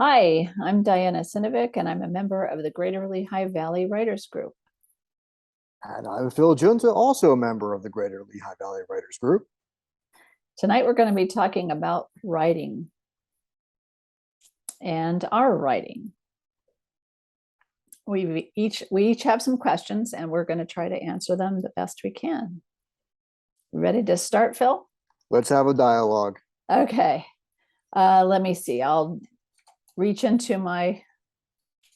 Hi, I'm Dianna Sinovic, and I'm a member of the Greater Lehigh Valley Writers Group. And I'm Phil Giunta, also a member of the Greater Lehigh Valley Writers Group. Tonight, we're going to be talking about writing and our writing. We each have some questions, and we're going to try to answer them the best we can. Ready to start, Phil? Let's have a dialogue. Okay. Let me see. I'll reach into my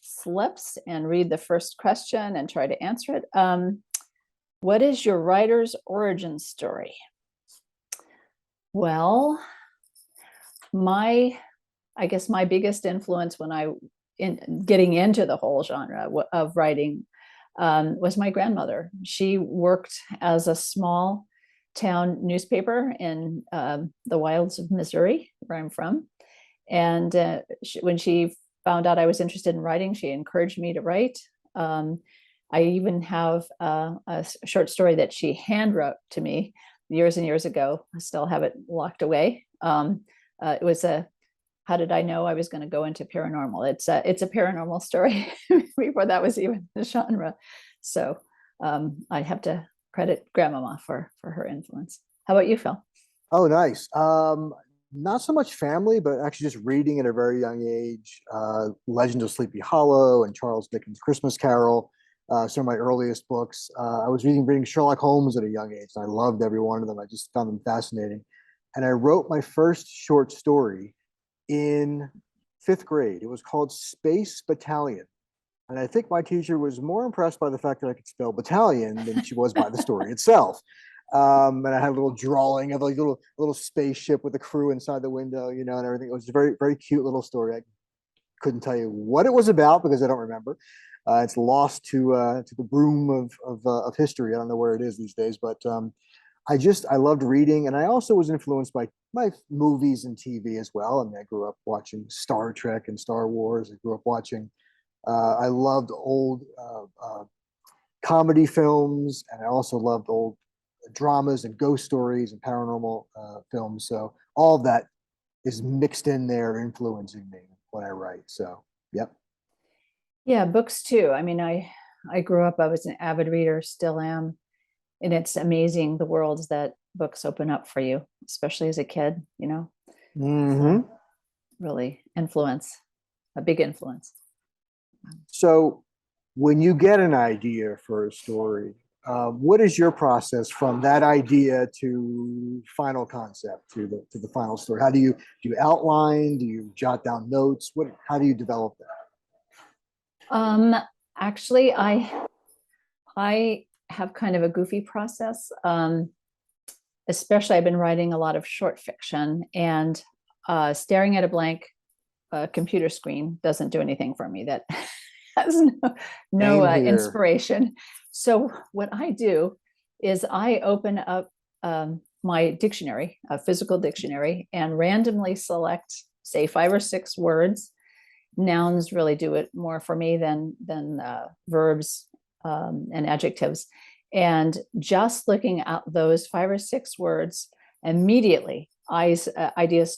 slips and read the first question and try to answer it. What is your writer's origin story? Well, I guess my biggest influence in getting into the whole genre of writing was my grandmother. She worked as a small town newspaper in the wilds of Missouri, where I'm from. And when she found out I was interested in writing, she encouraged me to write. I even have a short story that she hand wrote to me years and years ago. I still have it locked away. It was how did I know I was going to go into paranormal? It's a paranormal story before that was even the genre. So I have to credit Grandmama for her influence. How about you, Phil? Oh, nice. Not so much family, but actually just reading at a very young age. Legend of Sleepy Hollow and Charles Dickens' Christmas Carol, some of my earliest books. I was reading Sherlock Holmes at a young age, and I loved every one of them. I just found them fascinating. And I wrote my first short story in fifth grade. It was called Space Battalion. And I think my teacher was more impressed by the fact that I could spell battalion than she was by the story itself. And I had a little drawing of a little spaceship with a crew inside the window, and everything. It was a very, very cute little story. I couldn't tell you what it was about because I don't remember. It's lost to the broom of history. I don't know where it is these days, but I loved reading, and I also was influenced by my movies and TV as well. I mean, I grew up watching Star Trek and Star Wars. I grew up watching. I loved old comedy films, and I also loved old dramas and ghost stories and paranormal films. So all of that is mixed in there, influencing me when I write. So, yep. Yeah, books too. I mean, I grew up, I was an avid reader, still am. And it's amazing the worlds that books open up for you, especially as a kid. Mm-hmm. So really a big influence. So when you get an idea for a story, what is your process from that idea to final concept to the final story? How do you outline? Do you jot down notes? How do you develop that? Um, Actually, I have kind of a goofy process. Especially I've been writing a lot of short fiction, and staring at a blank computer screen doesn't do anything for me. That has no Same here. inspiration. So what I do is I open up my dictionary, a physical dictionary, and randomly select, say, 5 or 6 words. Nouns really do it more for me than verbs and adjectives. And just looking at those 5 or 6 words, immediately ideas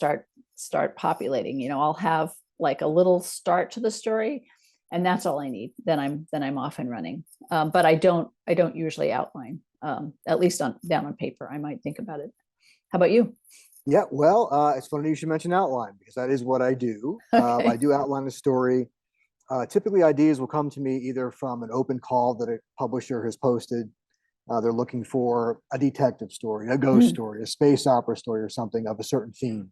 start populating. I'll have like a little start to the story, and that's all I need. Then I'm off and running. But I don't usually outline, at least down on paper. I might think about it. How about you? Yeah, well, it's funny you should mention outline because that is what I do. I Okay. do outline a story. Typically, ideas will come to me either from an open call that a publisher has posted. They're looking for a detective story, a ghost Mm. story, a space opera story, or something of a certain theme.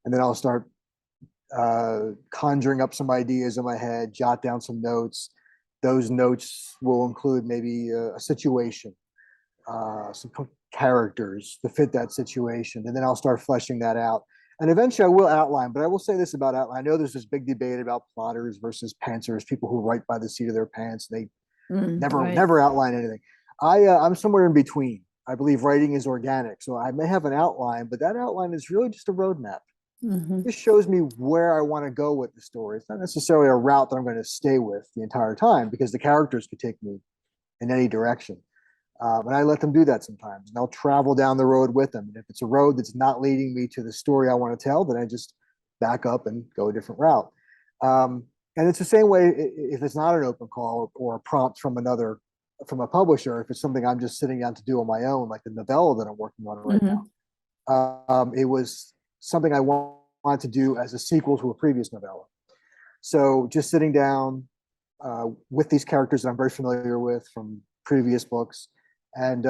And then I'll start conjuring up some ideas in my head, jot down some notes. Those notes will include maybe a situation, some characters to fit that situation, and then I'll start fleshing that out. And eventually, I will outline. But I will say this about outline: I know there's this big debate about plotters versus pantsers, people who write by the seat of their pants. They Right. never outline anything. I'm somewhere in between. I believe writing is organic, so I may have an outline, but that outline is really just a roadmap. Hmm. This shows me where I want to go with the story. It's not necessarily a route that I'm going to stay with the entire time because the characters could take me in any direction. And I let them do that sometimes. And I'll travel down the road with them. And if it's a road that's not leading me to the story I want to tell, then I just back up and go a different route. And it's the same way if it's not an open call or a prompt from from a publisher, if it's something I'm just sitting down to do on my own, like the novella that I'm working on right Hmm. now. It was something I wanted to do as a sequel to a previous novella. So just sitting down with these characters that I'm very familiar with from previous books and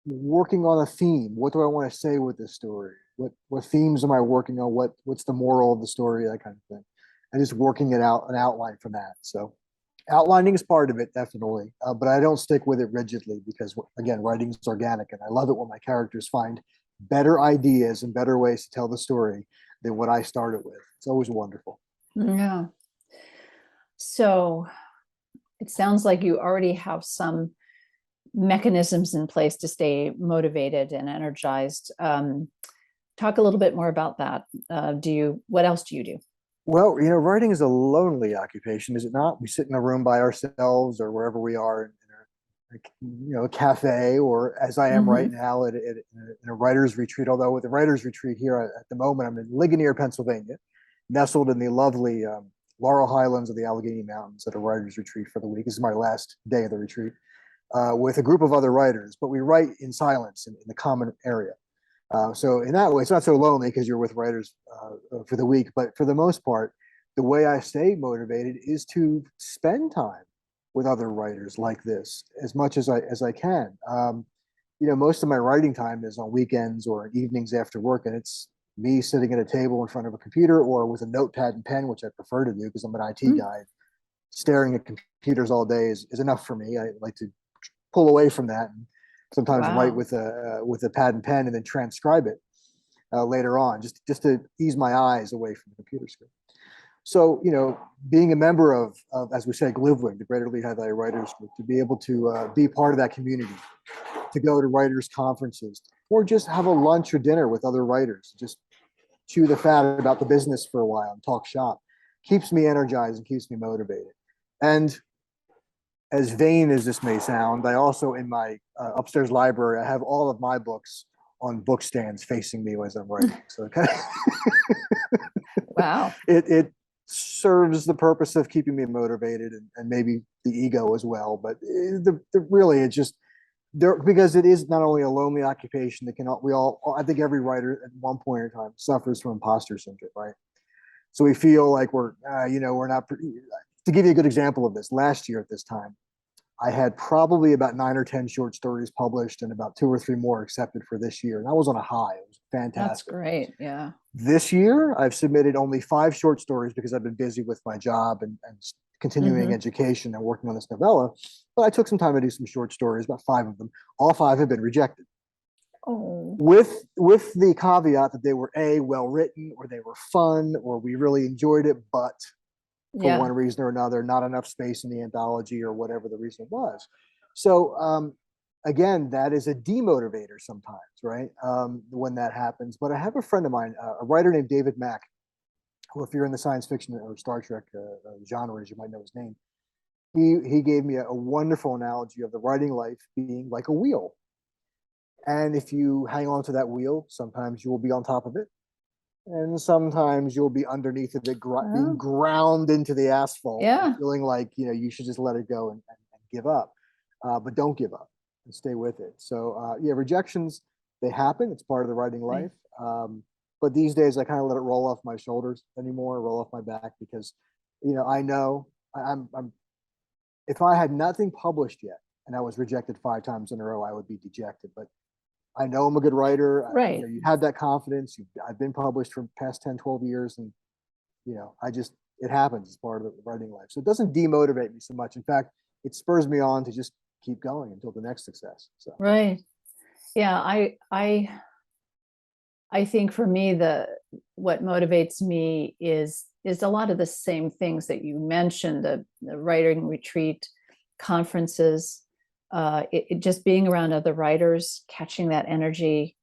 working on a theme. What do I want to say with this story? What themes am I working on? What's the moral of the story? That kind of thing. And just working it out, an outline from that. So outlining is part of it, definitely, but I don't stick with it rigidly because, again, writing is organic, and I love it when my characters find better ideas and better ways to tell the story than what I started with. It's always wonderful. Yeah. So it sounds like you already have some mechanisms in place to stay motivated and energized. Talk a little bit more about that. What else do you do? Well, writing is a lonely occupation, is it not? We sit in a room by ourselves or wherever we are in a cafe, or as I am right Hmm. now in a writer's retreat. Although with the writer's retreat here at the moment, I'm in Ligonier, Pennsylvania, nestled in the lovely Laurel Highlands of the Allegheny Mountains at a writer's retreat for the week. This is my last day of the retreat with a group of other writers, but we write in silence in the common area. So in that way, it's not so lonely because you're with writers for the week. But for the most part, the way I stay motivated is to spend time with other writers like this as much as I can. Most of my writing time is on weekends or evenings after work, and it's me sitting at a table in front of a computer or with a notepad and pen, which I prefer to do because I'm an IT guy. Staring at computers all day is enough for me. I like to pull away from that and sometimes write Wow. with a pad and pen and then transcribe it later on, just to ease my eyes away from the computer screen. So, being a member of as we say, GLVWG, the Greater Lehigh Valley Writers Group, to be able to be part of that community, to go to writers' conferences, or just have a lunch or dinner with other writers, just chew the fat about the business for a while and talk shop, keeps me energized and keeps me motivated. And as vain as this may sound, I also in my upstairs library, I have all of my books on book stands facing me as I'm writing. So it kind of Wow. it serves the purpose of keeping me motivated and maybe the ego as well. But really, it's just there because it is not only a lonely occupation. That can we all I think every writer at one point in time suffers from imposter syndrome, right? So we feel like we're not. To give you a good example of this, last year at this time, I had probably about 9 or 10 short stories published and about 2 or 3 more accepted for this year. And I was on a high. It was That's fantastic. great. Yeah. This year, I've submitted only 5 short stories because I've been busy with my job and continuing Hmm. education and working on this novella. But I took some time to do some short stories, about 5 of them. All 5 have been rejected Oh, with the caveat that they were well written or they were fun or we really enjoyed it, but for one yeah. reason or another, not enough space in the anthology or whatever the reason was. So again, that is a demotivator sometimes, right? When that happens. But I have a friend of mine, a writer named David Mack, who, if you're in the science fiction or Star Trek genres, you might know his name. He gave me a wonderful analogy of the writing life being like a wheel. And if you hang on to that wheel, sometimes you will be on top of it, and sometimes you'll be underneath of it, being Oh, ground into the asphalt, and yeah. feeling like you should just let it go and give up. But don't give up and stay with it. So yeah, rejections, they happen. It's part of the writing Right. life. But these days, I kind of let it roll off my shoulders anymore, roll off my back because I know I'm if I had nothing published yet and I was rejected 5 times in a row, I would be dejected. But I know I'm a good writer. Right. You have that confidence. I've been published for the past 10, 12 years. And, it happens as part of the writing life. So it doesn't demotivate me so much. In fact, it spurs me on to just keep going until the next success. So, Right. Yeah. I think for me, what motivates me is a lot of the same things that you mentioned, the writing retreat, conferences, it just being around other writers, catching that energy,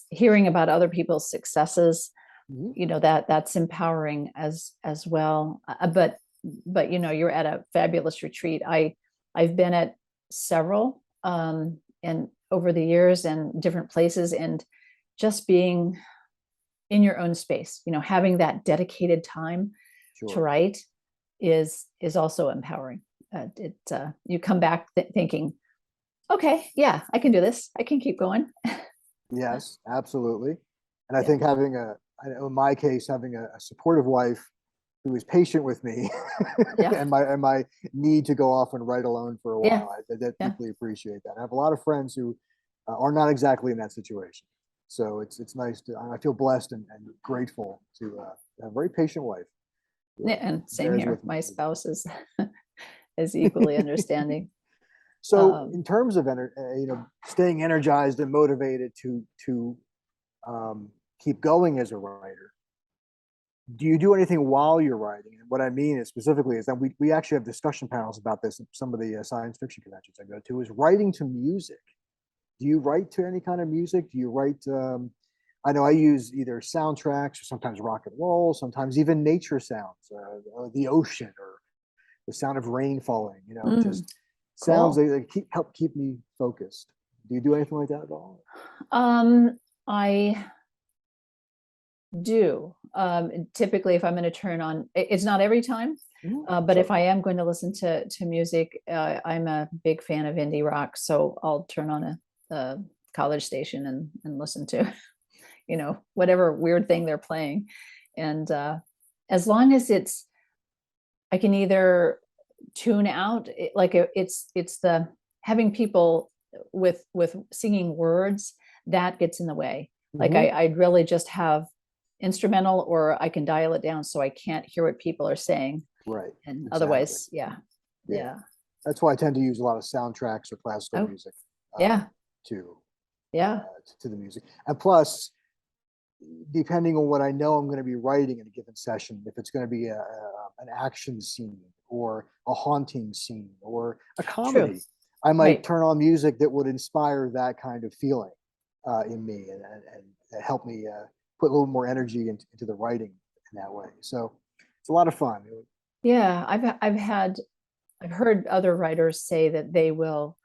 hearing about other people's successes, mhm. that's empowering as well. But you're at a fabulous retreat. I've been at several and over the years and different places, and just being in your own space. Having that dedicated time to Sure. write is also empowering. You come back thinking, okay, yeah, I can do this. I can keep going. Yes, absolutely. And I Yeah, think in my case, having a supportive wife who is patient with me yeah, and my need to go off and write alone for a yeah, while. I yeah. deeply appreciate that. I have a lot of friends who are not exactly in that situation. So it's nice to, I feel blessed and grateful to have a very patient wife who Yeah, and same bears here. with me. My spouse is equally understanding. So Um, in terms of staying energized and motivated to keep going as a writer, do you do anything while you're writing? And what I mean is specifically is that we actually have discussion panels about this at some of the science fiction conventions I go to, is writing to music. Do you write to any kind of music? Do you write? I know I use either soundtracks or sometimes rock and roll, sometimes even nature sounds, the ocean or the sound of rain falling. mm, Just sounds cool. that help keep me focused. Do you do anything like that at all? I do. Typically, if I'm going to turn on, it's not every time, Mhm. but if I Certainly. am going to listen to music, I'm a big fan of indie rock, so I'll turn on a college station and listen to, whatever weird thing they're playing, and as long as I can either tune out, it's the having people with singing words that gets in the way. Like Hmm. I'd really just have instrumental, or I can dial it down so I can't hear what people are saying. Right. And Exactly. otherwise, yeah, Yeah. yeah. That's why I tend to use a lot of soundtracks or classical Oh, music yeah, to yeah. to the music. And plus, depending on what I know I'm going to be writing in a given session, if it's going to be an action scene or a haunting scene or a True. comedy, I might Right. turn on music that would inspire that kind of feeling in me and help me put a little more energy into the writing in that way. So it's a lot of fun. Yeah, I've heard other writers say that they will,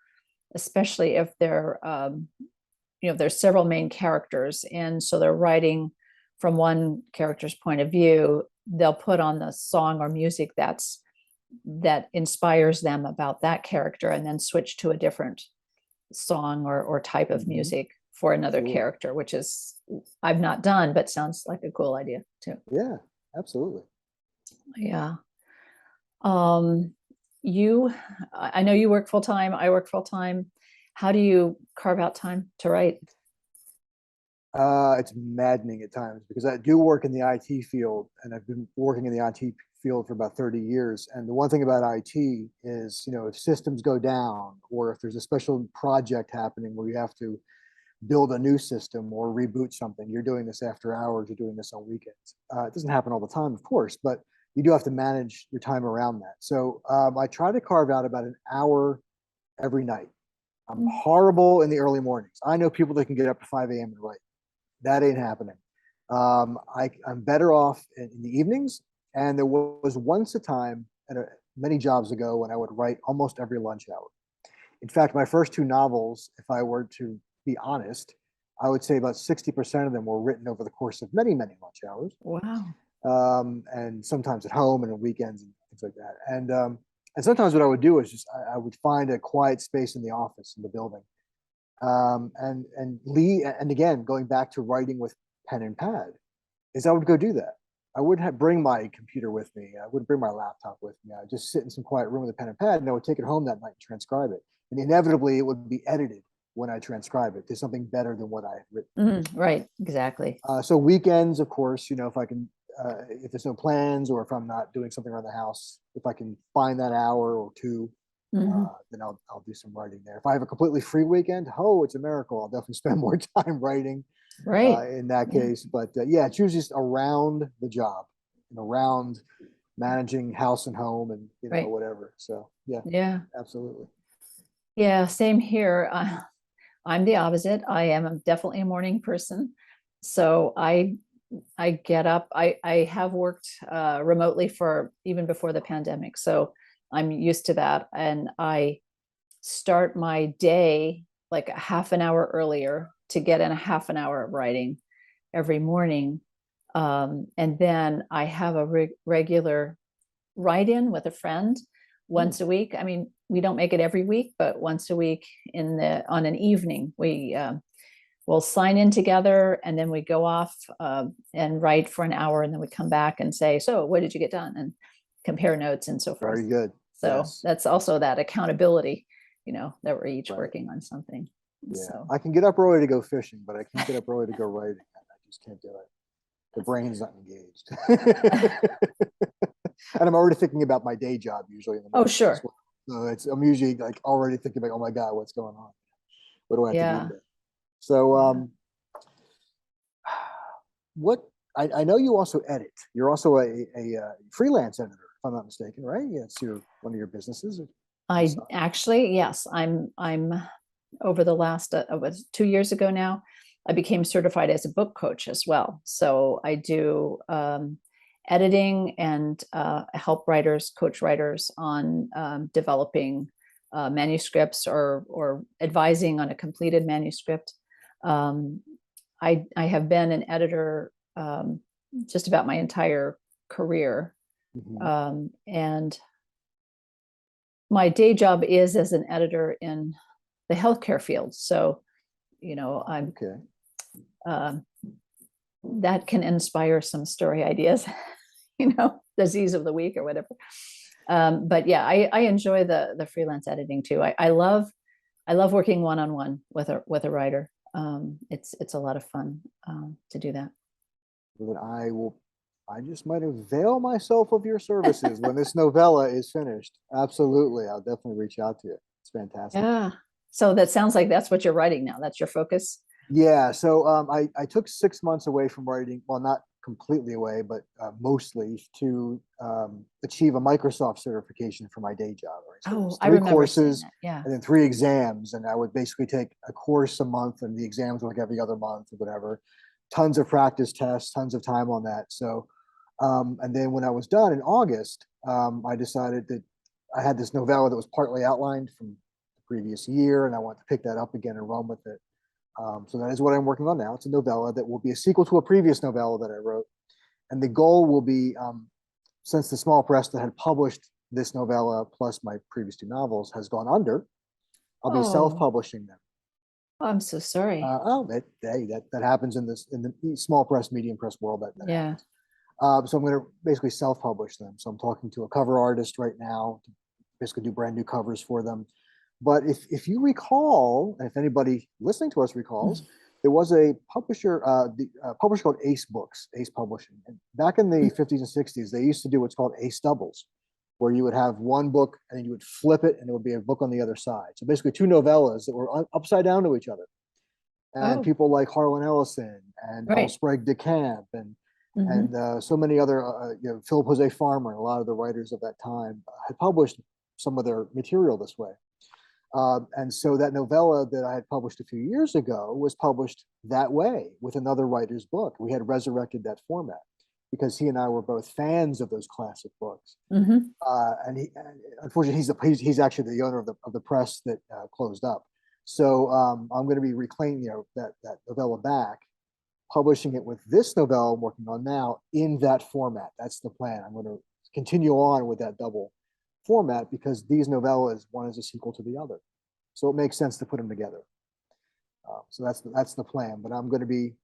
especially if there's several main characters, and so they're writing from one character's point of view, they'll put on the song or music that inspires them about that character, and then switch to a different song or type of Mhm. music for another Sure. character, which is I've not done, but sounds like a cool idea too. Yeah, absolutely. Yeah. Um, you, I know you work full time. I work full time. How do you carve out time to write? It's maddening at times because I do work in the IT field and I've been working in the IT field for about 30 years. And the one thing about IT is, if systems go down or if there's a special project happening where you have to build a new system or reboot something, you're doing this after hours, you're doing this on weekends. It doesn't happen all the time, of course, but you do have to manage your time around that. So I try to carve out about an hour every night. I'm Mm. horrible in the early mornings. I know people that can get up at 5 a.m. and write. That ain't happening. I'm better off in the evenings. And there was once a time many jobs ago when I would write almost every lunch hour. In fact, my first two novels, if I were to be honest, I would say about 60% of them were written over the course of many, many lunch hours, Wow. and sometimes at home and on weekends and things like that. And sometimes what I would do is just I would find a quiet space in the office in the building, and Lee, and again, going back to writing with pen and pad, is I would go do that. I wouldn't bring my computer with me. I wouldn't bring my laptop with me. I would just sit in some quiet room with a pen and pad, and I would take it home that night and transcribe it. And inevitably, it would be edited when I transcribe it to something better than what I had written. Right, exactly. So weekends, of course, if I can, if there's no plans or if I'm not doing something around the house, if I can find that hour or two, Mhm. then I'll do some writing there. If I have a completely free weekend, oh, it's a miracle. I'll definitely spend more time writing Right. in that Yeah. case. But yeah, it's usually just around the job and around managing house and home and Right. whatever. So yeah, Yeah. absolutely. Yeah. Same here. I'm the opposite. I am definitely a morning person. So I get up. I have worked remotely for even before the pandemic. So I'm used to that. And I start my day like a half an hour earlier to get in a half an hour of writing every morning. And then I have a regular write-in with a friend once a week. I mean, we don't make it every week, but once a week on an evening, we'll sign in together, and then we go off and write for an hour, and then we come back and say, so what did you get done? And compare notes and so forth. Very good. So Yes. that's also that accountability, that we're each Right. working on something. Yeah. So I can get up early to go fishing, but I can't get up early to go writing. I just can't do it. The brain's not engaged. And I'm already thinking about my day job usually in the oh, morning. sure. So I'm usually like already thinking about, oh my God, what's going on? What do I have to do Yeah. today? So Yeah. what I know you also edit. You're also a freelance editor, if I'm not mistaken, right? Yeah, it's one of your businesses. I actually, yes, I'm over the last, was 2 years ago now, I became certified as a book coach as well. So I do editing and help writers, coach writers on developing manuscripts or advising on a completed manuscript. I have been an editor just about my entire career. And my day job is as an editor in the healthcare field. So, I'm that can inspire some story ideas, disease of the week or whatever. But yeah, I enjoy the freelance editing too. I love working one-on-one with a writer. It's a lot of fun to do that. Then I just might avail myself of your services when this novella is finished. Absolutely. I'll definitely reach out to you. It's fantastic. Yeah. So that sounds like that's what you're writing now. That's your focus. Yeah. So I took 6 months away from writing. Well, not completely away, but mostly to achieve a Microsoft certification for my day job. Right? So Oh, I three remember seeing courses that. Yeah. and then 3 exams. And I would basically take a course a month and the exams were like every other month or whatever. Tons of practice tests, tons of time on that. So, and then when I was done in August, I decided that I had this novella that was partly outlined from the previous year, and I wanted to pick that up again and run with it. So that is what I'm working on now. It's a novella that will be a sequel to a previous novella that I wrote. And the goal will be, since the small press that had published this novella plus my previous 2 novels has gone under, I'll be Oh, self-publishing them. I'm so sorry. That happens in the small press, medium press world. That Yeah. happens. So I'm going to basically self-publish them. So I'm talking to a cover artist right now to basically do brand new covers for them. But if you recall, and if anybody listening to us recalls, there was a publisher, publisher called Ace Books, Ace Publishing. And back in the 50s and 60s, they used to do what's called Ace Doubles, where you would have one book and then you would flip it and it would be a book on the other side. So basically 2 novellas that were upside down to each other. And Oh, people like Harlan Ellison and L. right. Sprague de Camp and Mhm. so many other, Philip Jose Farmer and a lot of the writers of that time had published some of their material this way. And so that novella that I had published a few years ago was published that way with another writer's book. We had resurrected that format because he and I were both fans of those classic books. Mhm. And unfortunately, he's actually the owner of the press that closed up. So I'm going to be reclaiming that novella back, publishing it with this novella I'm working on now in that format. That's the plan. I'm going to continue on with that double format because these novellas, one is a sequel to the other. So it makes sense to put them together. So that's the plan. But I'm going to be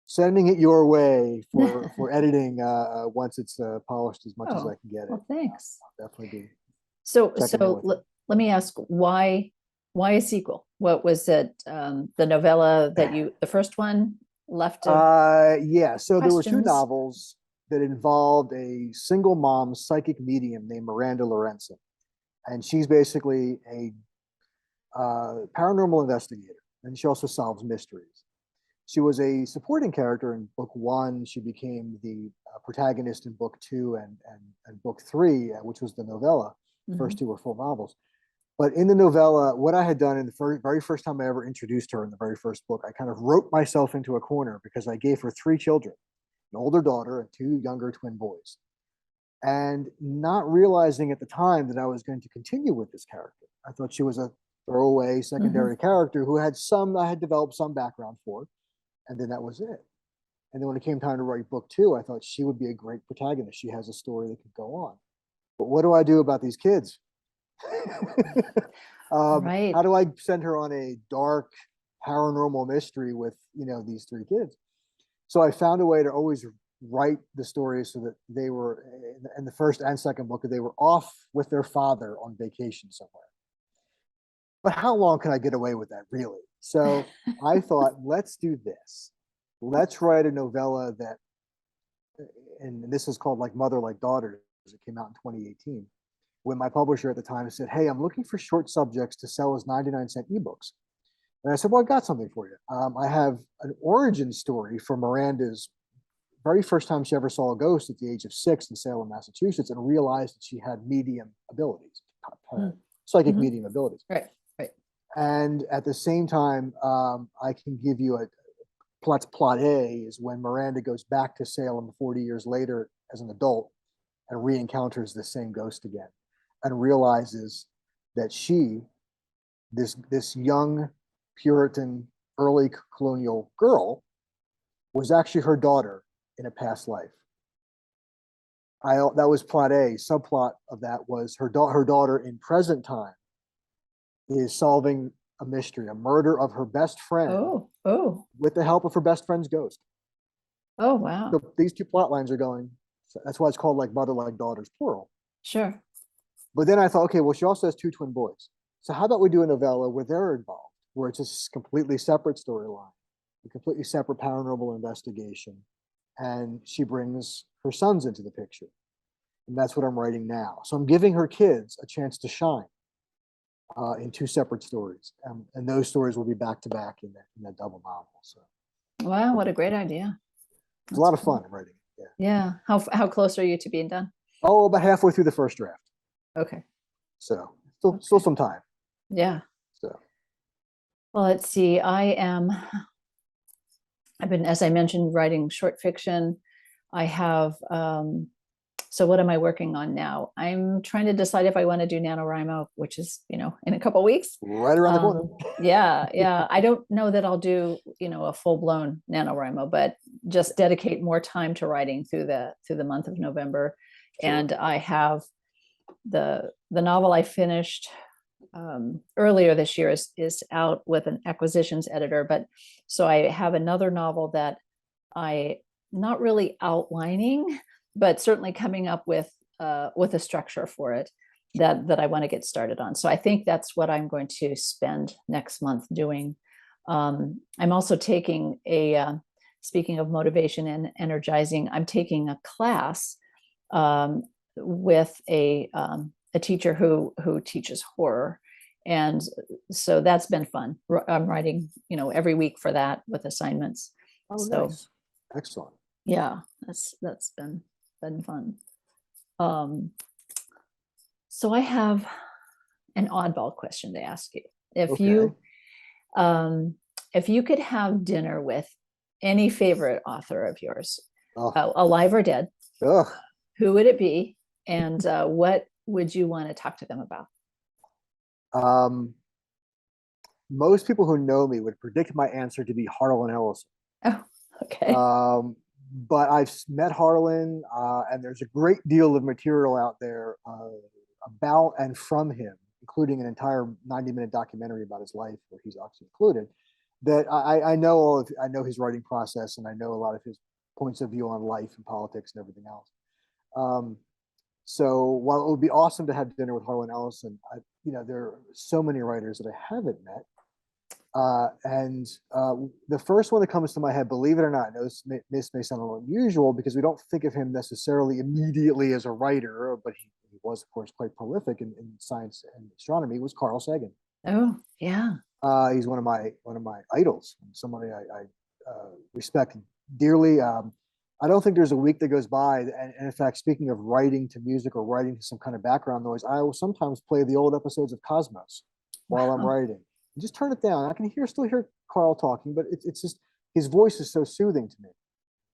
sending it your way for editing once it's polished as much as I can get it. Well, thanks. I'll definitely be. So checking in with you. let me ask, why a sequel? What was it? The novella that the first one left Yeah. So there were 2 questions? novels that involved a single mom psychic medium named Miranda Lorenzen. And she's basically a paranormal investigator, and she also solves mysteries. She was a supporting character in book 1. She became the protagonist in book 2 and book 3, which was the novella. The first 2 were full novels. But in the novella, what I had done in the very first time I ever introduced her in the very first book, I kind of wrote myself into a corner because I gave her 3 children, an older daughter and 2 younger twin boys. And not realizing at the time that I was going to continue with this character. I thought she was a throwaway secondary character who I had developed some background for, and then that was it. And then when it came time to write book two, I thought she would be a great protagonist. She has a story that could go on. But what do I do about these kids? Right. How do I send her on a dark paranormal mystery with, these three kids? So I found a way to always write the stories so that they were in the first and second book, they were off with their father on vacation somewhere. But how long can I get away with that, really? So I thought, let's do this. Let's write a novella that, and this is called like Mother Like Daughter. It came out in 2018. When my publisher at the time said, "Hey, I'm looking for short subjects to sell as 99-cent ebooks." And I said, "Well, I got something for you. I have an origin story for Miranda's very first time she ever saw a ghost at the age of 6 in Salem, Massachusetts, and realized that she had medium abilities, psychic Mm-hmm. medium abilities." Right. Right. And at the same time, I can give you plot A is when Miranda goes back to Salem 40 years later as an adult and re-encounters the same ghost again and realizes that this young Puritan early colonial girl, was actually her daughter in a past life. That was plot A. Subplot of that was her daughter in present time is solving a mystery, a murder of her best friend Oh, with the help of her best friend's ghost. oh, wow. So these two plot lines are going. So that's why it's called like Mother Like Daughters, plural. Sure. But then I thought, okay, well, she also has two twin boys. So how about we do a novella where they're involved, where it's a completely separate storyline, a completely separate paranormal investigation, and she brings her sons into the picture. And that's what I'm writing now. So I'm giving her kids a chance to shine in two separate stories. And those stories will be back to back in that double novel. So Wow, what a great idea. it's a lot of fun writing. Yeah. Yeah. How close are you to being done? Oh, about halfway through the first draft. Okay. So still some time. Yeah. So Well, let's see. I've been, as I mentioned, writing short fiction. I have, so what am I working on now? I'm trying to decide if I want to do NaNoWriMo, which is, in a couple of weeks. right around the corner. Yeah. I don't know that I'll do, a full-blown NaNoWriMo, but just dedicate more time to writing through the month of November. Sure. And I have the novel I finished earlier this year is out with an acquisitions editor, but so I have another novel that I not really outlining, but certainly coming up with a structure for it that I want to get started on. So I think that's what I'm going to spend next month doing. I'm also taking speaking of motivation and energizing, I'm taking a class with a teacher who teaches horror. And so that's been fun. I'm writing, every week for that with assignments. Oh, So nice. Excellent. yeah, that's been fun. So I have an oddball question to ask you. Okay. If you could have dinner with any favorite author of yours, Oh, alive or dead, ugh. who would it be, and what would you want to talk to them about? Most people who know me would predict my answer to be Harlan Ellison. Oh, okay. But I've met Harlan, and there's a great deal of material out there about and from him, including an entire 90-minute documentary about his life, where he's actually included. That I know I know his writing process, and I know a lot of his points of view on life and politics and everything else. So while it would be awesome to have dinner with Harlan Ellison, there are so many writers that I haven't met. And the first one that comes to my head, believe it or not, I know this may sound a little unusual because we don't think of him necessarily immediately as a writer, but he was, of course, quite prolific in science and astronomy, was Carl Sagan. Oh, yeah. He's one of my idols, somebody I respect dearly. I don't think there's a week that goes by, and in fact, speaking of writing to music or writing to some kind of background noise, I will sometimes play the old episodes of Cosmos while I'm writing. And just turn it down. I can still hear Carl talking, but it's just his voice is so soothing to me,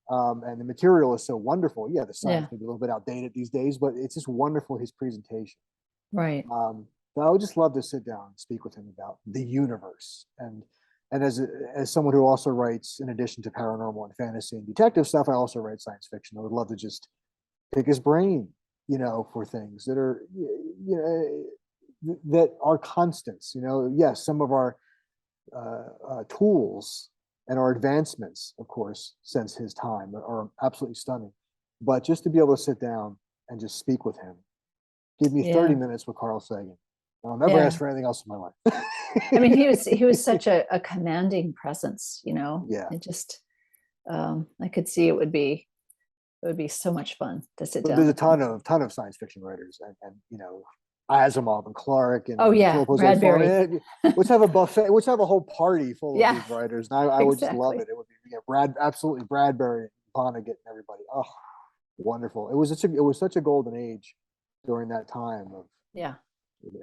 and the material is so wonderful. Yeah, the science may be a little bit outdated these days, but it's just wonderful, his presentation. Right. But I would just love to sit down and speak with him about the universe and And as someone who also writes, in addition to paranormal and fantasy and detective stuff, I also write science fiction. I would love to just pick his brain, for things that are, that are constants. Yes, some of our tools and our advancements, of course, since his time are absolutely stunning. But just to be able to sit down and just speak with him, give me 30 Yeah. minutes with Carl Sagan. I'll never Yeah. ask for anything else in my life. I mean, he was such a commanding presence, Yeah. It just I could see it would be so much fun to sit But down there's a with him. ton of science fiction writers, and Asimov and Clark Oh and yeah, Philip Jose Farr. Bradbury. Let's have a buffet. Let's have a whole party full of Yeah, these writers, and I would just love exactly. it. It would be absolutely Bradbury, Vonnegut, and everybody. Oh, wonderful! It was such a golden age during that time of Yeah.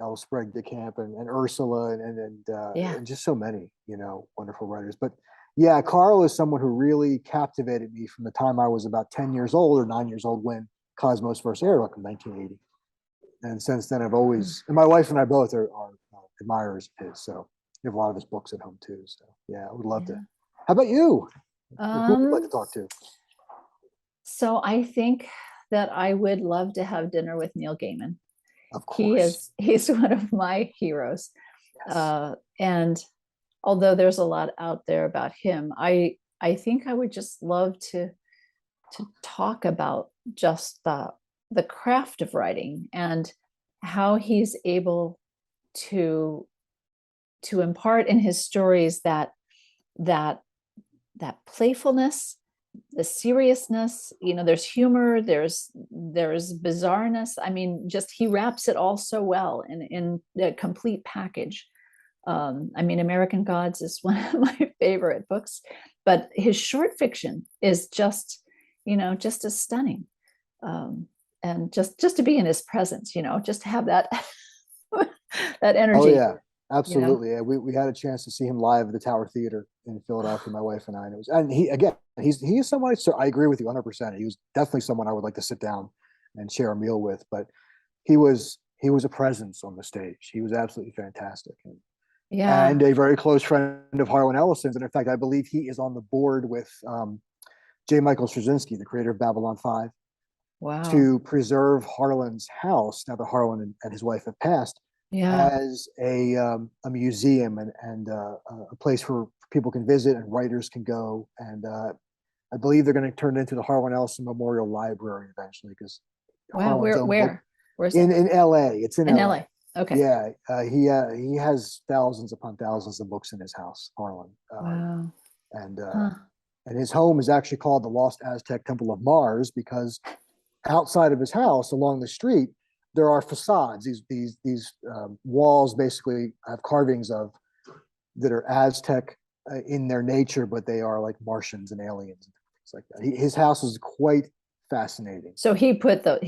L. Sprague de Camp and Ursula Yeah. and just so many wonderful writers. But yeah, Carl is someone who really captivated me from the time I was about 10 years old or 9 years old when Cosmos first aired, like in 1980. And since then, I've Mm. always, and my wife and I both are admirers of his. So we have a lot of his books at home too. So yeah, I would love to. Yeah. How about you? Who would you like to Um, talk to? so I think that I would love to have dinner with Neil Gaiman. Of He course. is he's one of my heroes. Yes. And although there's a lot out there about him, I think I would just love to talk about just the craft of writing and how he's able to impart in his stories that that playfulness, the seriousness, there's humor, there's bizarreness. I mean, just he wraps it all so well in a complete package. I mean, American Gods is one of my favorite books, but his short fiction is just as stunning. And just to be in his presence, just to have that that Oh energy, yeah, you know. absolutely. Yeah, we had a chance to see him live at the Tower Theater in Philadelphia, my wife and I, and he again, he is someone. So I agree with you 100%. He was definitely someone I would like to sit down and share a meal with. But he was a presence on the stage. He was absolutely fantastic, and Yeah. a very close friend of Harlan Ellison's. And in fact, I believe he is on the board with J. Michael Straczynski, the creator of Babylon 5, Wow. to preserve Harlan's house now that Harlan and his wife have passed Yeah. as a museum and a place where people can visit and writers can go. And I believe they're going to turn it into the Harlan Ellison Memorial Library eventually because Wow. Harlan's own book Where's in that? in L.A. It's in In L.A. LA. Okay. Yeah, he has thousands upon thousands of books in his house, Harlan, Wow. and Huh. and his home is actually called the Lost Aztec Temple of Mars because outside of his house along the street there are facades. These walls basically have carvings of that are Aztec in their nature, but they are like Martians and aliens and things like that. His house is quite fascinating. So he built those.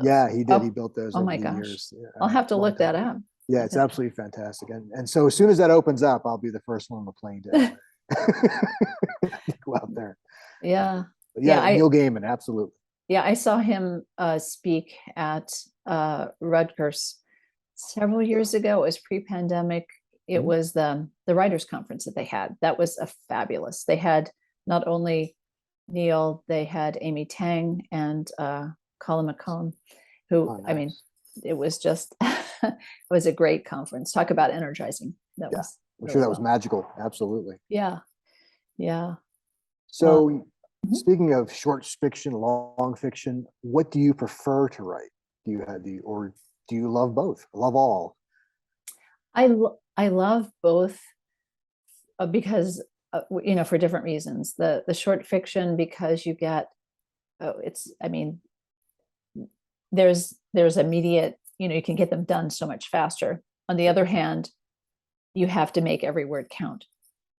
Yeah, he did. He Oh, built those oh over my the years gosh. a I'll have to long look time that ago. up. Yeah, it's absolutely fantastic. And so as soon as that opens up, I'll be the first one on the plane to LA. Go out there. Yeah. But Yeah. yeah, Neil Gaiman, absolutely. Yeah, I saw him speak at Rutgers several years ago. It was pre-pandemic. It Mhm. was the writers' conference that they had. That was a fabulous. They had not only Neil, they had Amy Tang and Colin McComb, who, Oh, I mean, nice. it was just it was a great conference. Talk about energizing. That Yeah, was I'm sure really that was well. magical. Absolutely. Yeah, yeah. Uh, So, mhm. speaking of short fiction, long fiction, what do you prefer to write? Or do you love both? Love all? I love both because for different reasons. The short fiction because you get it's I mean there's immediate, you can get them done so much faster. On the other hand, you have to make every word count,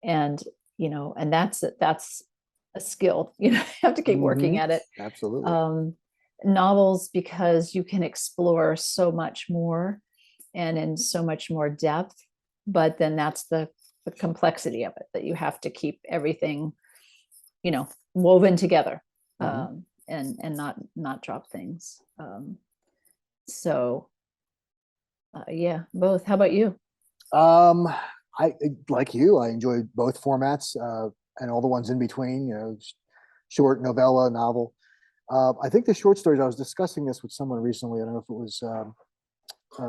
and and that's a skill. You have to keep Hmm. working at it. Absolutely. um Novels because you can explore so much more and in so much more depth, but then that's the complexity of it, that you have to keep everything woven together, Hmm. and not drop things. So yeah, both. How about you? Um, like you, I enjoy both formats, and all the ones in between, short novella, novel. I think the short stories, I was discussing this with someone recently. I don't know if it was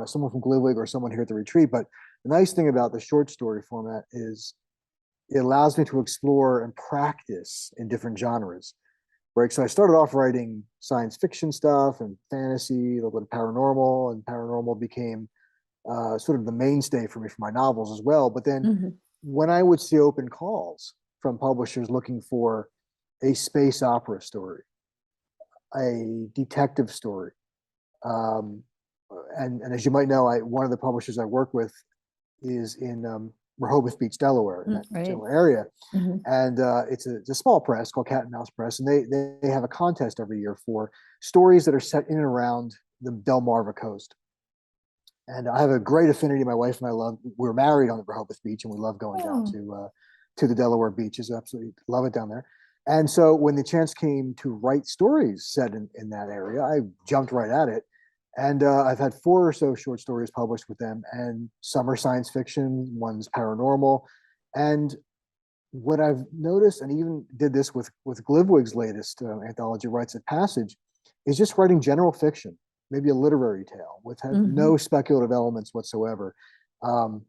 someone from GLVWG or someone here at the retreat, but the nice thing about the short story format is it allows me to explore and practice in different genres. Right. So I started off writing science fiction stuff and fantasy, a little bit of paranormal, and paranormal became sort of the mainstay for me for my novels as well. But then Mhm. when I would see open calls from publishers looking for a space opera story, a detective story, um, and as you might know, one of the publishers I work with is in Rehoboth Beach, Delaware, in that Right. general area. Mhm. And it's a small press called Cat and Mouse Press, and they have a contest every year for stories that are set in and around the Delmarva coast. And I have a great affinity. My wife and I love. We're married on the Rehoboth Beach, and we love going down Oh, to the Delaware beaches. Absolutely love it down there. And so when the chance came to write stories set in that area, I jumped right at it. And I've had four or so short stories published with them, and some are science fiction, one's paranormal. And what I've noticed, and even did this with GLVWG's latest anthology, Rites of Passage, is just writing general fiction, maybe a literary tale with mhm. no speculative elements whatsoever. Um,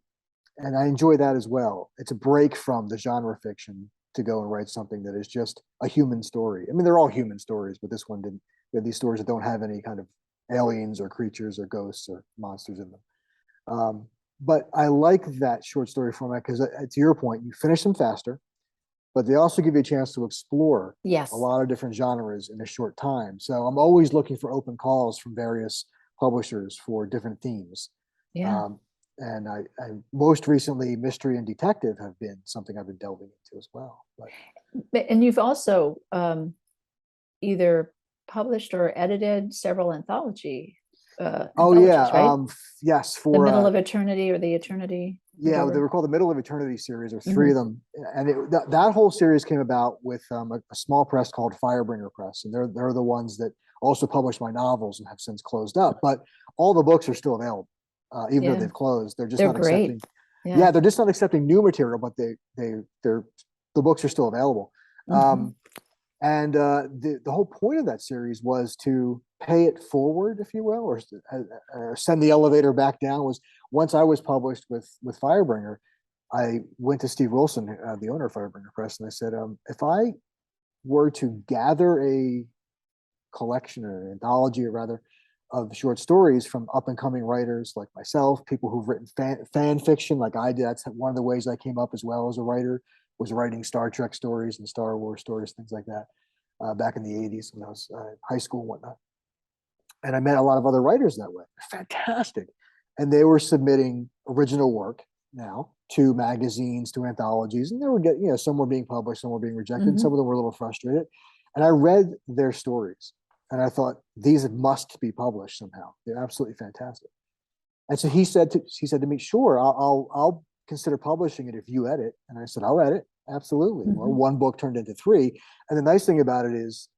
and I enjoy that as well. It's a break from the genre fiction to go and write something that is just a human story. I mean, they're all human stories, but this one didn't. These stories that don't have any kind of aliens or creatures or ghosts or monsters in them. Um, but I like that short story format because, to your point, you finish them faster, but they also give you a chance to explore a Yes. lot of different genres in a short time. So I'm always looking for open calls from various publishers for different themes. Yeah. Um, and I most recently, mystery and detective have been something I've been delving into as well. But And you've also either published or edited several oh yeah, anthologies, right? yes, The for Middle of Eternity or the Eternity, yeah, they whatever. were called the Middle of Eternity series, or three of Hmm. them, and that whole series came about with a small press called Firebringer Press, and they're the ones that also published my novels and have since closed up. But all the books are still available, even though Yeah, they've closed. They're just they're not great. accepting. Yeah. Yeah, they're just not accepting new material, but they're the books are still available. Hmm. Um, and the whole point of that series was to pay it forward, if you will, or send the elevator back down. Was once I was published with Firebringer, I went to Steve Wilson, the owner of Firebringer Press, and I said, if I were to gather a collection or an anthology, or rather, of short stories from up and coming writers like myself, people who've written fan fiction like I did. That's one of the ways I came up as well as a writer, was writing Star Trek stories and Star Wars stories, things like that, back in the 80s when I was high school and whatnot. And I met a lot of other writers that way. Fantastic. And they were submitting original work now to magazines, to anthologies, and they were getting, some were being published, some were being rejected, and some Hmm. of them were a little frustrated. And I read their stories and I thought, these must be published somehow. They're absolutely fantastic. And so he said to me, sure, I'll consider publishing it if you edit. And I said, I'll edit. Absolutely. Well, Hmm. one book turned into three. And the nice thing about it is,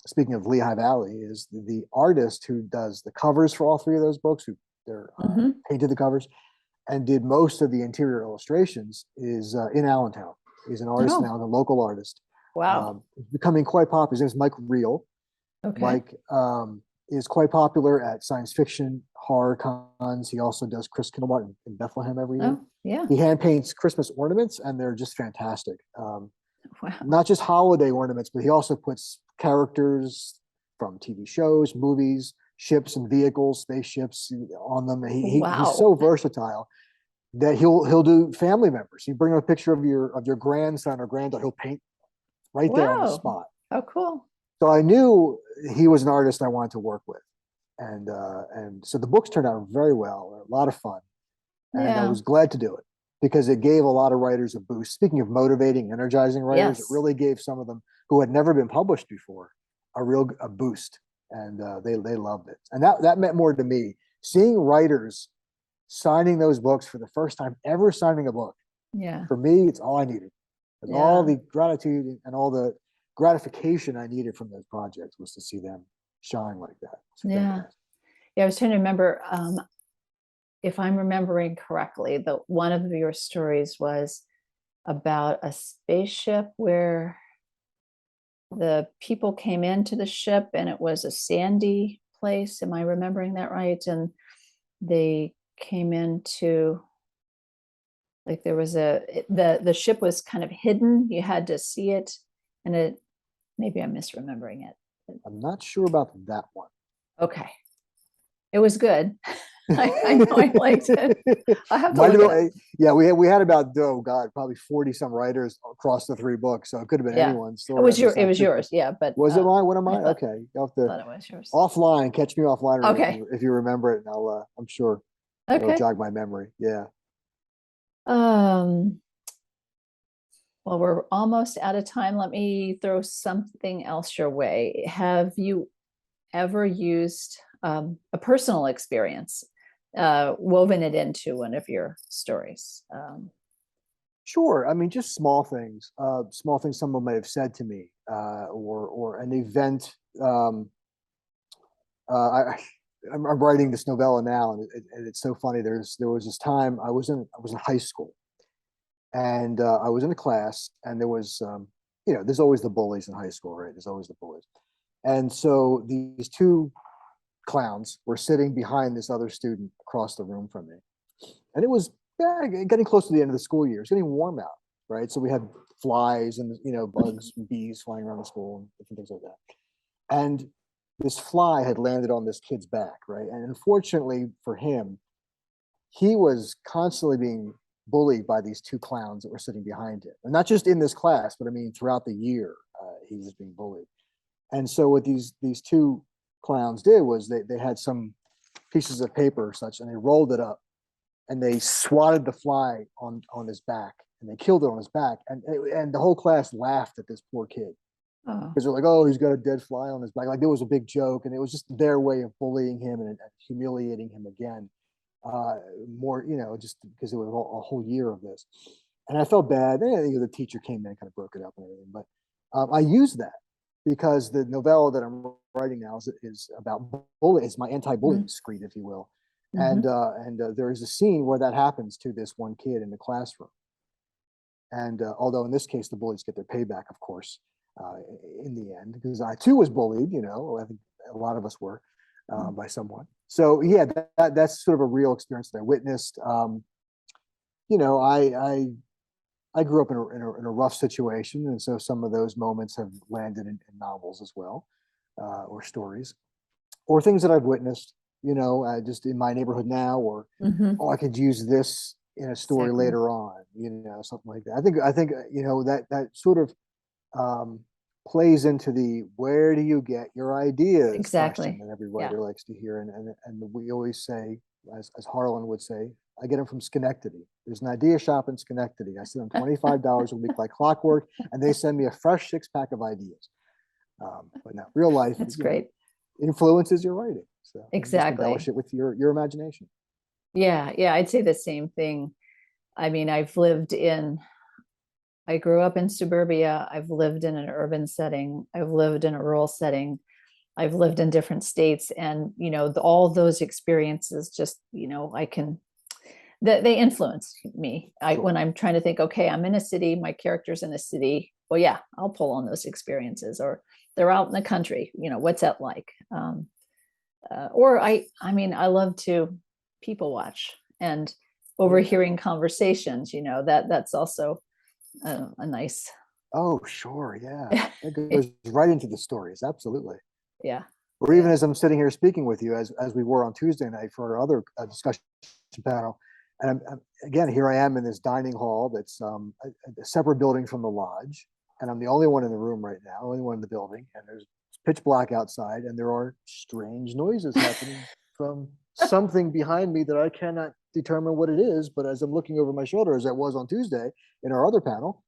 speaking of Lehigh Valley, is the artist who does the covers for all three of those books, who they're Hmm. painted the covers and did most of the interior illustrations, is in Allentown. He's an artist Oh, now, a local artist, wow. becoming quite popular. His name is Mike Reel. Okay. Mike is quite popular at science fiction horror cons. He also does Chris Kindlemartin in Bethlehem every year. Oh, yeah. He hand paints Christmas ornaments, and they're just fantastic. Wow. Not just holiday ornaments, but he also puts characters from TV shows, movies, ships and vehicles, spaceships on them. He's Wow. so versatile that he'll do family members. You bring him a picture of your grandson or granddaughter, he'll paint right there on the Wow. spot. How cool. So I knew he was an artist I wanted to work with, and so the books turned out very well. They're a lot of fun, and I Yeah. was glad to do it because it gave a lot of writers a boost. Speaking of motivating, energizing writers, it Yes. really gave some of them who had never been published before a boost, and they loved it. And that meant more to me. Seeing writers signing those books for the first time ever, signing a book, Yeah. for me, it's all I needed. And all Yeah. the gratitude and all the gratification I needed from those projects was to see them shine like that. It's Yeah. fantastic. Yeah. I was trying to remember. if I'm remembering correctly, the one of your stories was about a spaceship where the people came into the ship and it was a sandy place. Am I remembering that right? And they came into, like, there was the ship was kind of hidden. You had to see it, and it, maybe I'm misremembering it. I'm not sure about that one. Okay. It was good. I know I liked it. I have to Might look have it up. been, yeah, we had about, oh God, probably 40 some writers across the 3 books. So it could have been Yeah. anyone's It story. was I just it had was to, yours. Yeah, but was it mine? One of I mine? Okay. You'll have to thought it was yours. offline, catch me offline or Okay. if you remember it, and I'm sure it'll Okay. jog my memory. Yeah. Um, well, we're almost out of time. Let me throw something else your way. Have you ever used a personal experience, woven it into one of your stories? Sure. I mean, just small things someone may have said to me, or an event. I, I'm writing this novella now, and it's so funny. There was this time I was in high school, and I was in a class, and there was there's always the bullies in high school, right? There's always the bullies, and so these 2 clowns were sitting behind this other student across the room from me, and it was, yeah, getting close to the end of the school year. It's getting warm out, right? So we had flies and bugs and bees flying around the school and different things like that. And this fly had landed on this kid's back, right? And unfortunately for him, he was constantly being bullied by these 2 clowns that were sitting behind him, and not just in this class, but I mean throughout the year, he was being bullied. And so what these 2 clowns did was they had some pieces of paper or such, and they rolled it up and they swatted the fly on his back, and they killed it on his back, and the whole class laughed at this poor kid Oh, because they're like, oh, he's got a dead fly on his back. Like, it was a big joke, and it was just their way of bullying him and humiliating him again. More, just because it was a whole year of this, and I felt bad. The teacher came in and kind of broke it up and everything, but I used that because the novella that I'm writing now is about bullying. It's my anti-bullying screed, if you will. mm-hmm. And there is a scene where that happens to this one kid in the classroom. And although in this case the bullies get their payback, of course, uh, in the end, because I too was bullied. I think a lot of us were, by someone. So yeah, that's sort of a real experience that I witnessed. You know, I grew up in a rough situation, and so some of those moments have landed in novels as well, or stories, or things that I've witnessed. Just in my neighborhood now, or Mm-hmm. oh, I could use this in a story Exactly. later on. Something like that. I think that sort of plays into the where do you get your ideas question Exactly. that every Yeah. writer likes to hear, and we always say, as Harlan would say, I get them from Schenectady. There's an idea shop in Schenectady. I send them $25 a week like clockwork, and they send me a fresh 6-pack of ideas. But now, real life, That's great. influences your writing. So just embellish Exactly. it with your imagination. Yeah. Yeah. I'd say the same thing. I mean, I grew up in suburbia. I've lived in an urban setting. I've lived in a rural setting. I've lived in different states. And, all those experiences just, they influence me. Sure. When I'm trying to think, okay, I'm in a city, my character's in a city. Well, yeah, I'll pull on those experiences. Or they're out in the country. What's that like? Or I mean, I love to people watch and overhearing conversations. That's also a nice. Oh, sure. Yeah. That goes right into the stories. Absolutely. Yeah, Or yeah. even as I'm sitting here speaking with you, as we were on Tuesday night for our other discussion panel, and again, here I am in this dining hall that's a separate building from the lodge, and I'm the only one in the room right now, only one in the building, and there's pitch black outside, and there are strange noises happening from something behind me that I cannot determine what it is. But as I'm looking over my shoulder, as I was on Tuesday in our other panel,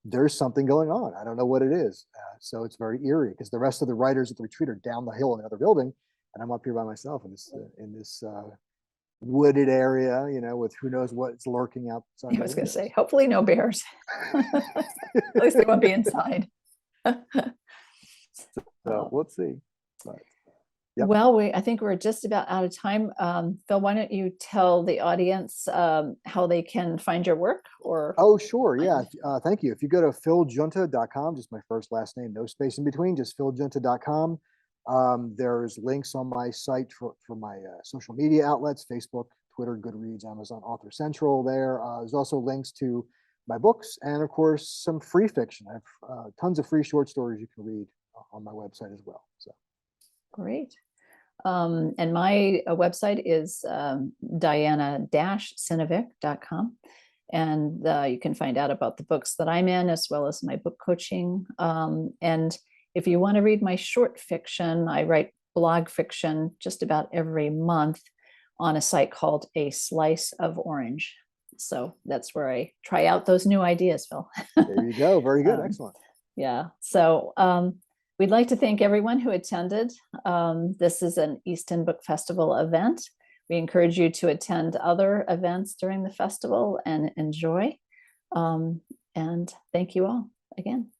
there's something going on. I don't know what it is. So it's very eerie because the rest of the writers at the retreat are down the hill in another building, and I'm up here by myself in this wooded area, with who knows what's lurking outside I the was going to windows. say, hopefully no bears. At least they won't be inside. So Oh, we'll see. But Yep. Well, I think we're just about out of time. Phil, why don't you tell the audience how they can find your work or Oh, sure. find. Yeah. Thank you. If you go to philgiunta.com, just my first last name, no space in between, just philgiunta.com. There's links on my site for my social media outlets, Facebook, Twitter, Goodreads, Amazon Author Central there. There's also links to my books and, of course, some free fiction. I have tons of free short stories you can read on my website as well. So Great. And my website is Dianna-Sinovic.com. And you can find out about the books that I'm in, as well as my book coaching. And if you want to read my short fiction, I write blog fiction just about every month on a site called A Slice of Orange. So that's where I try out those new ideas, Phil. there you go. Very good. Um, Excellent. yeah. So we'd like to thank everyone who attended. This is an Easton Book Festival event. We encourage you to attend other events during the festival and enjoy. And thank you all again.